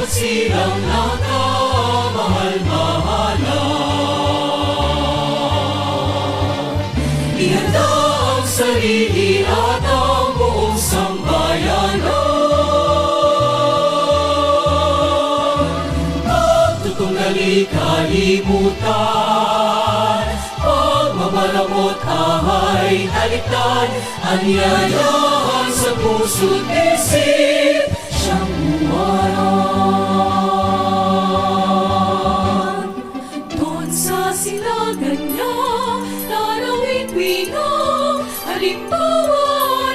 pagsilang na kamahal-mahalan. Ihanda ang sarili at ang buong sambayanan. Pagtutunggali kalimutan, pagmamalamot ay talikdan, anyayahan sa puso't isip siyang umaran. Doon sa silagan niya, narawit winang halimbawa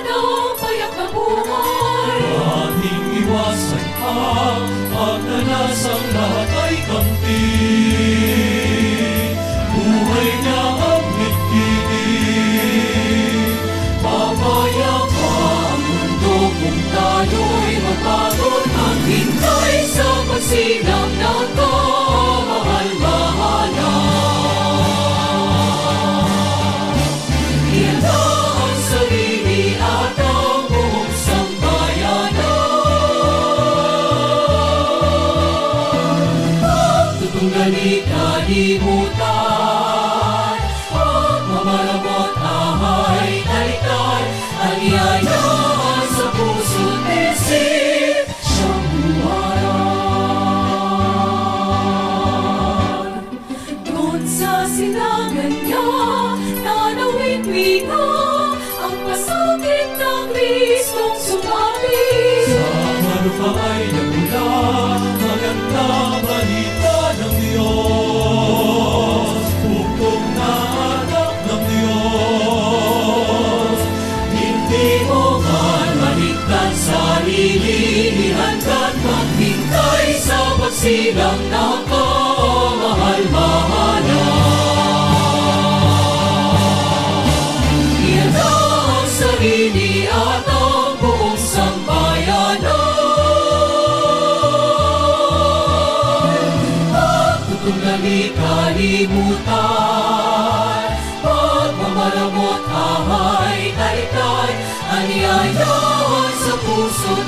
ng payak na buhay. Ating iwasan ang pagdanasang lahat ay kampi. Buhay niya ang higpit. Papayag pa ang mundo kung tayo'y mapagod. Ang hintay sa pagsilang ng kamahal-mahalan. Ihanda ang sarili at ang buong sambayanan. Pagtutunggali kalimutan, pagmamalamot ay talikdan, anyayahan sa puso't isip siyang huwaran. Doon sa silangan niya, nanawit winang ang pasakit ng Kristong sumapit. Sa malupa ay nagmula magandang balita ng Diyos. Bugtong na anak ng Diyos. Hindi mo man maligtan sarili, ihanggat maghintay sa pagsilang ng kamahal-mahalan. Ihanda ang sarili at ang buong sambayanan. Pagtutunggali kalimutan, pagmamalamot ay talikdan, anyayahan sa puso't